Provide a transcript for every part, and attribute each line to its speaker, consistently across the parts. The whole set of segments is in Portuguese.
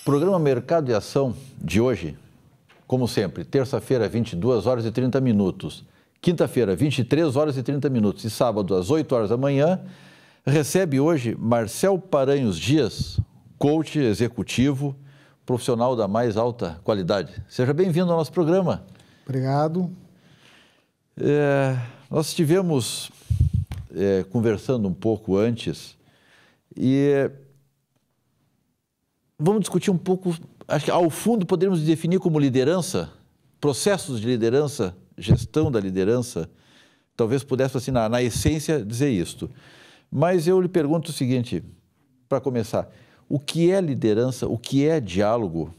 Speaker 1: Programa Mercado e Ação de hoje, como sempre, terça-feira, 22 horas e 30 minutos, quinta-feira, 23 horas e 30 minutos e sábado, às 8 horas da manhã, recebe hoje Marcel Paranhos Dias, coach executivo, profissional da mais alta qualidade. Seja bem-vindo ao nosso programa.
Speaker 2: Obrigado.
Speaker 1: Nós estivemos conversando um pouco antes e vamos discutir um pouco, acho que ao fundo poderíamos definir como liderança, processos de liderança, gestão da liderança, talvez pudesse, assim, na essência, dizer isto. Mas eu lhe pergunto o seguinte, para começar, o que é liderança, o que é diálogo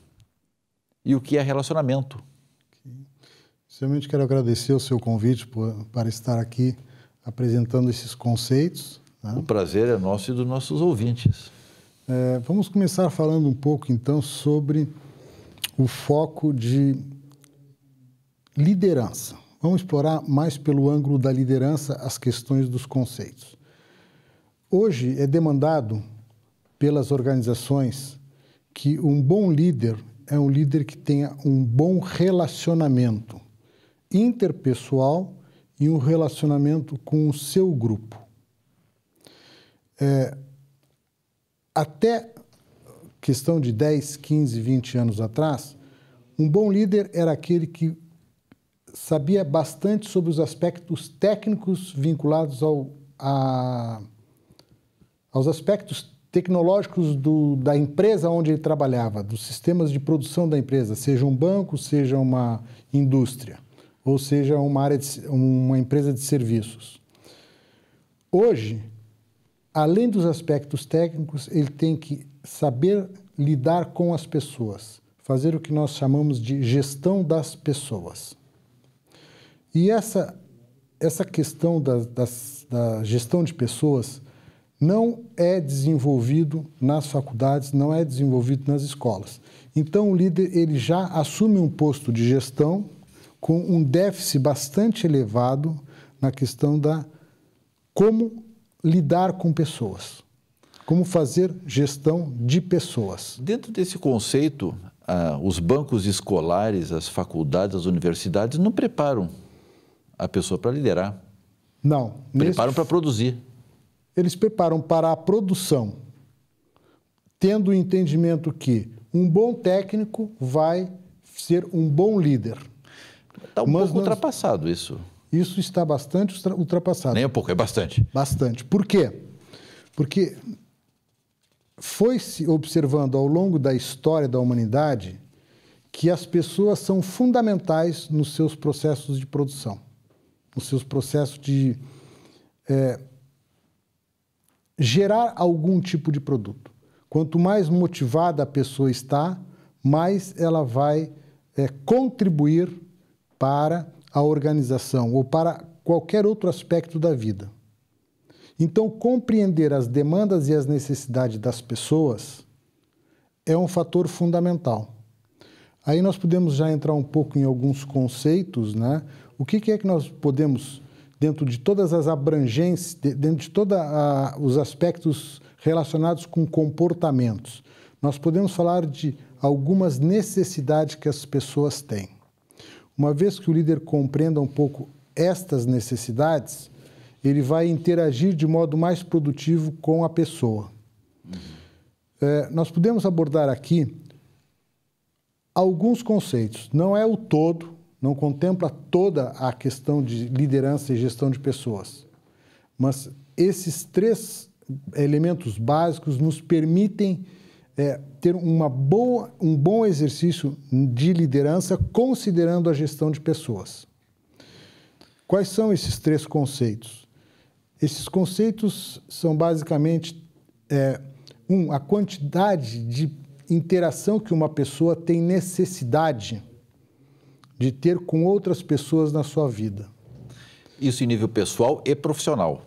Speaker 1: e o que é relacionamento?
Speaker 2: Inicialmente quero agradecer o seu convite para estar aqui apresentando esses conceitos. Né?
Speaker 1: O prazer é nosso e dos nossos ouvintes.
Speaker 2: Vamos começar falando um pouco, então, sobre o foco de liderança. Vamos explorar mais pelo ângulo da liderança as questões dos conceitos. Hoje é demandado pelas organizações que um bom líder é um líder que tenha um bom relacionamento interpessoal e um relacionamento com o seu grupo. Até questão de 10, 15, 20 anos atrás, um bom líder era aquele que sabia bastante sobre os aspectos técnicos vinculados aos aspectos tecnológicos da empresa onde ele trabalhava, dos sistemas de produção da empresa, seja um banco, seja uma indústria, ou seja uma empresa de serviços. Hoje, além dos aspectos técnicos, ele tem que saber lidar com as pessoas, fazer o que nós chamamos de gestão das pessoas. E essa questão da gestão de pessoas não é desenvolvido nas faculdades, não é desenvolvido nas escolas. Então, o líder ele já assume um posto de gestão com um déficit bastante elevado na questão da como lidar com pessoas, como fazer gestão de pessoas.
Speaker 1: Dentro desse conceito, os bancos escolares, as faculdades, as universidades não preparam a pessoa para liderar.
Speaker 2: Não.
Speaker 1: Preparam para produzir.
Speaker 2: Eles preparam para a produção, tendo o entendimento que um bom técnico vai ser um bom líder.
Speaker 1: Está um pouco ultrapassado isso.
Speaker 2: Isso está bastante ultrapassado.
Speaker 1: Nem um pouco, é bastante.
Speaker 2: Bastante. Por quê? Porque foi-se observando ao longo da história da humanidade que as pessoas são fundamentais nos seus processos de produção, nos seus processos de gerar algum tipo de produto. Quanto mais motivada a pessoa está, mais ela vai contribuir para a organização ou para qualquer outro aspecto da vida. Então, compreender as demandas e as necessidades das pessoas é um fator fundamental. Aí nós podemos já entrar um pouco em alguns conceitos, né? O que é que nós podemos, dentro de todas as abrangências, dentro de todos os aspectos relacionados com comportamentos, nós podemos falar de algumas necessidades que as pessoas têm. Uma vez que o líder compreenda um pouco estas necessidades, ele vai interagir de modo mais produtivo com a pessoa. Nós podemos abordar aqui alguns conceitos. Não é o todo, não contempla toda a questão de liderança e gestão de pessoas. Mas esses 3 elementos básicos nos permitem ter um bom exercício de liderança considerando a gestão de pessoas. Quais são esses 3 conceitos? Esses conceitos são basicamente a quantidade de interação que uma pessoa tem necessidade de ter com outras pessoas na sua vida.
Speaker 1: Isso em nível pessoal e profissional?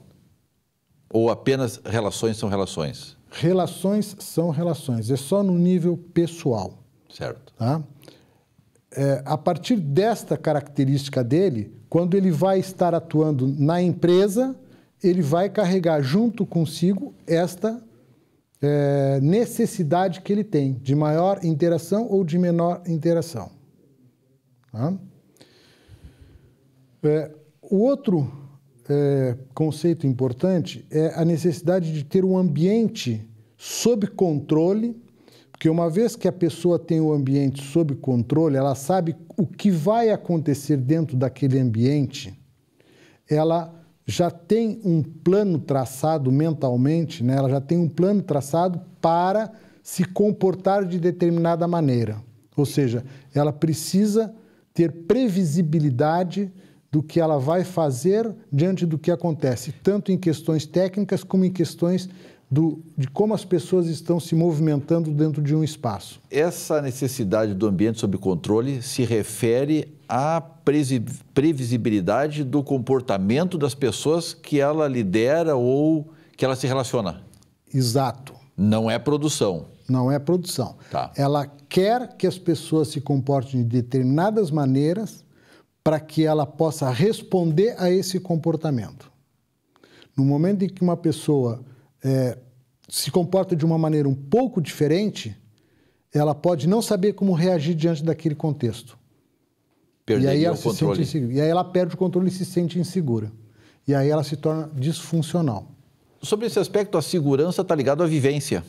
Speaker 1: Ou apenas relações são relações?
Speaker 2: Relações são relações, é só no nível pessoal.
Speaker 1: Certo.
Speaker 2: Tá? A partir desta característica dele, quando ele vai estar atuando na empresa, ele vai carregar junto consigo necessidade que ele tem, de maior interação ou de menor interação. Tá? O outro conceito importante é a necessidade de ter um ambiente sob controle, porque uma vez que a pessoa tem o ambiente sob controle, ela sabe o que vai acontecer dentro daquele ambiente, ela já tem um plano traçado mentalmente, né? Ela já tem um plano traçado para se comportar de determinada maneira. Ou seja, ela precisa ter previsibilidade do que ela vai fazer diante do que acontece, tanto em questões técnicas como em questões de como as pessoas estão se movimentando dentro de um espaço.
Speaker 1: Essa necessidade do ambiente sob controle se refere à previsibilidade do comportamento das pessoas que ela lidera ou que ela se relaciona.
Speaker 2: Exato.
Speaker 1: Não é produção.
Speaker 2: Não é produção.
Speaker 1: Tá.
Speaker 2: Ela quer que as pessoas se comportem de determinadas maneiras para que ela possa responder a esse comportamento. No momento em que uma pessoa se comporta de uma maneira um pouco diferente, ela pode não saber como reagir diante daquele contexto.
Speaker 1: Perderia
Speaker 2: e aí ela
Speaker 1: o controle.
Speaker 2: E aí ela perde o controle e se sente insegura. E aí ela se torna disfuncional.
Speaker 1: Sobre esse aspecto, a segurança está ligada à vivência.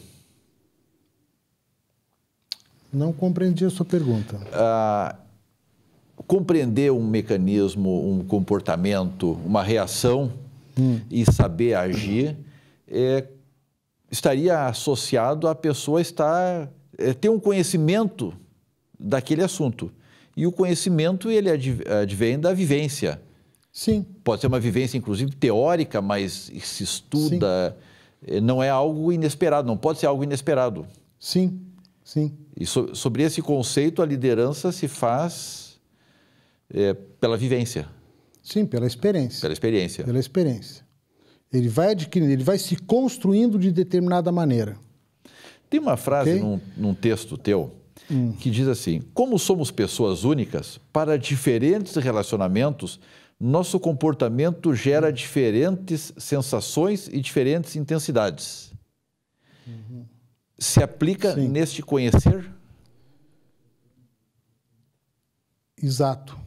Speaker 2: Não compreendi a sua pergunta.
Speaker 1: Compreender um mecanismo, um comportamento, uma reação e saber agir estaria associado à pessoa ter um conhecimento daquele assunto. E o conhecimento, ele advém da vivência.
Speaker 2: Sim.
Speaker 1: Pode ser uma vivência, inclusive, teórica, mas se estuda. Sim. Não é algo inesperado, não pode ser algo inesperado.
Speaker 2: Sim, sim.
Speaker 1: E sobre esse conceito, a liderança se faz pela vivência.
Speaker 2: Sim, pela experiência.
Speaker 1: Pela experiência.
Speaker 2: Pela experiência. Ele vai adquirindo, ele vai se construindo de determinada maneira.
Speaker 1: Tem uma frase num texto teu que diz assim: como somos pessoas únicas, para diferentes relacionamentos, nosso comportamento gera diferentes sensações e diferentes intensidades. Se aplica neste conhecer?
Speaker 2: Exato.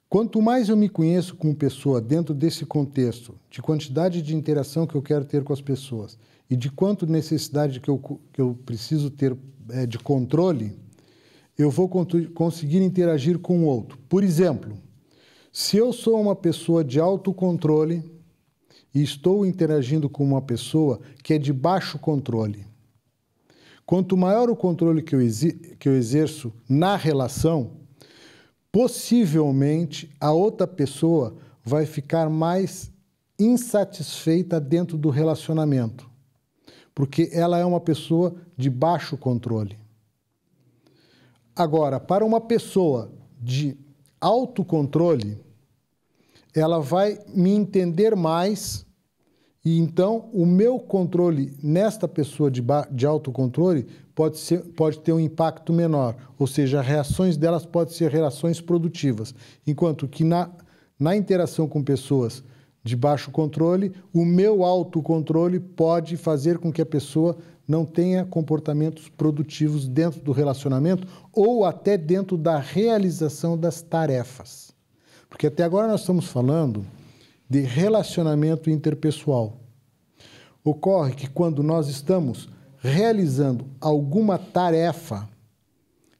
Speaker 2: Quanto mais eu me conheço como pessoa dentro desse contexto, de quantidade de interação que eu quero ter com as pessoas e de quanto necessidade que eu preciso ter de controle, eu vou conseguir interagir com o outro. Por exemplo, se eu sou uma pessoa de autocontrole e estou interagindo com uma pessoa que é de baixo controle, quanto maior o controle que eu exerço na relação, possivelmente a outra pessoa vai ficar mais insatisfeita dentro do relacionamento, porque ela é uma pessoa de baixo controle. Agora, para uma pessoa de autocontrole, ela vai me entender mais e então o meu controle nesta pessoa de autocontrole pode ter um impacto menor, ou seja, as reações delas podem ser reações produtivas, enquanto que na interação com pessoas de baixo controle, o meu autocontrole pode fazer com que a pessoa não tenha comportamentos produtivos dentro do relacionamento ou até dentro da realização das tarefas. Porque até agora nós estamos falando de relacionamento interpessoal. Ocorre que quando nós estamos realizando alguma tarefa,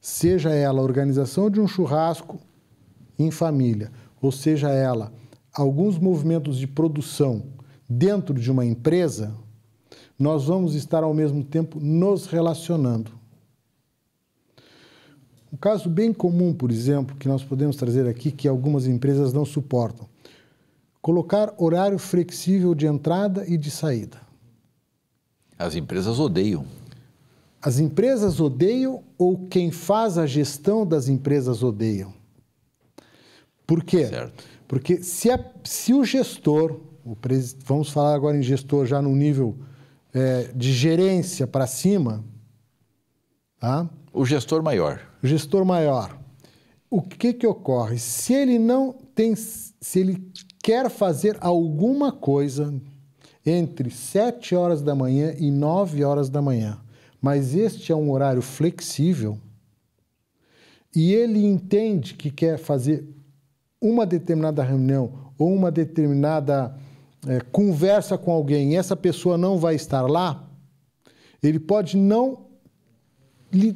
Speaker 2: seja ela a organização de um churrasco em família, ou seja ela alguns movimentos de produção dentro de uma empresa, nós vamos estar ao mesmo tempo nos relacionando. Um caso bem comum, por exemplo, que nós podemos trazer aqui, que algumas empresas não suportam: colocar horário flexível de entrada e de saída.
Speaker 1: As empresas odeiam.
Speaker 2: As empresas odeiam ou quem faz a gestão das empresas odeiam? Por quê?
Speaker 1: Certo.
Speaker 2: Porque se o gestor, vamos falar agora em gestor já no nível de gerência para cima, tá?
Speaker 1: O gestor maior.
Speaker 2: O gestor maior. O que ocorre? Se ele quer fazer alguma coisa, entre 7 horas da manhã e 9 horas da manhã. Mas este é um horário flexível e ele entende que quer fazer uma determinada reunião ou uma determinada conversa com alguém e essa pessoa não vai estar lá, ele pode não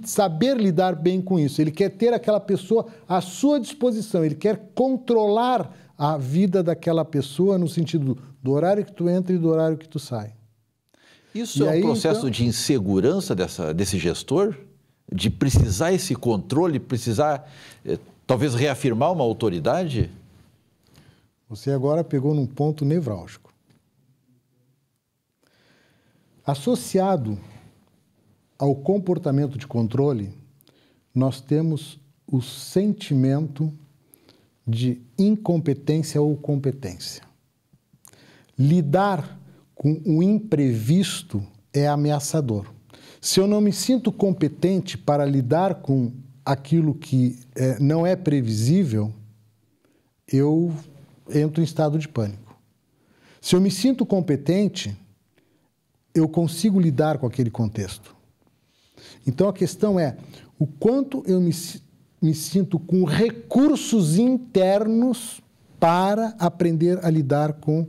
Speaker 2: saber lidar bem com isso. Ele quer ter aquela pessoa à sua disposição, ele quer controlar a vida daquela pessoa no sentido do horário que tu entra e do horário que tu sai.
Speaker 1: Isso é um processo de insegurança desse gestor? De precisar esse controle, precisar talvez reafirmar uma autoridade?
Speaker 2: Você agora pegou num ponto nevrálgico. Associado ao comportamento de controle, nós temos o sentimento de incompetência ou competência. Lidar com o imprevisto é ameaçador. Se eu não me sinto competente para lidar com aquilo que não é previsível, eu entro em estado de pânico. Se eu me sinto competente, eu consigo lidar com aquele contexto. Então a questão é o quanto eu me sinto com recursos internos para aprender a lidar com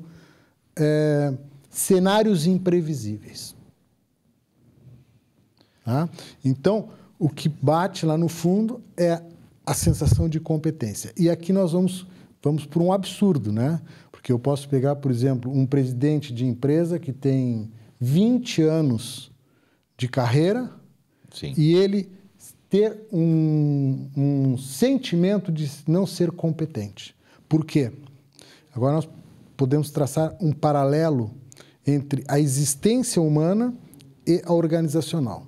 Speaker 2: cenários imprevisíveis. Tá? Então, o que bate lá no fundo é a sensação de competência. E aqui nós vamos por um absurdo, né? Porque eu posso pegar, por exemplo, um presidente de empresa que tem 20 anos de carreira.
Speaker 1: Sim.
Speaker 2: E ele ter um sentimento de não ser competente. Por quê? Agora nós podemos traçar um paralelo entre a existência humana e a organizacional.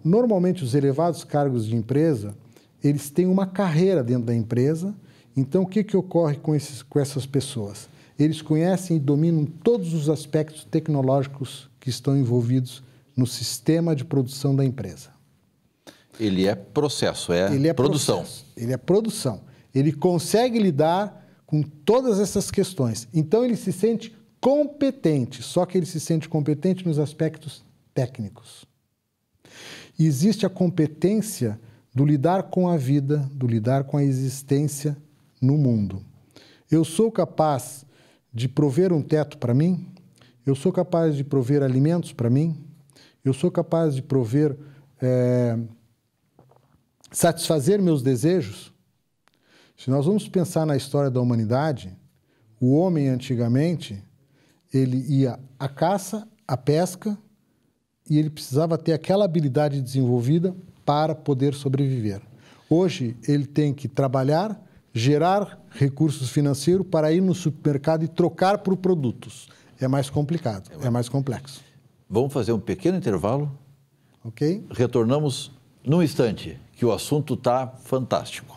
Speaker 2: Normalmente, os elevados cargos de empresa, eles têm uma carreira dentro da empresa. Então, o que ocorre com essas pessoas? Eles conhecem e dominam todos os aspectos tecnológicos que estão envolvidos no sistema de produção da empresa.
Speaker 1: Ele é processo, ele é produção.
Speaker 2: Ele é produção. Ele consegue lidar com todas essas questões. Então, ele se sente competente, só que ele se sente competente nos aspectos técnicos. E existe a competência do lidar com a vida, do lidar com a existência no mundo. Eu sou capaz de prover um teto para mim? Eu sou capaz de prover alimentos para mim? Eu sou capaz de prover, satisfazer meus desejos? Se nós vamos pensar na história da humanidade, o homem antigamente, ele ia à caça, à pesca, e ele precisava ter aquela habilidade desenvolvida para poder sobreviver. Hoje, ele tem que trabalhar, gerar recursos financeiros para ir no supermercado e trocar por produtos. É mais complicado, é mais complexo.
Speaker 1: Vamos fazer um pequeno intervalo.
Speaker 2: Ok?
Speaker 1: Retornamos num instante, que o assunto está fantástico.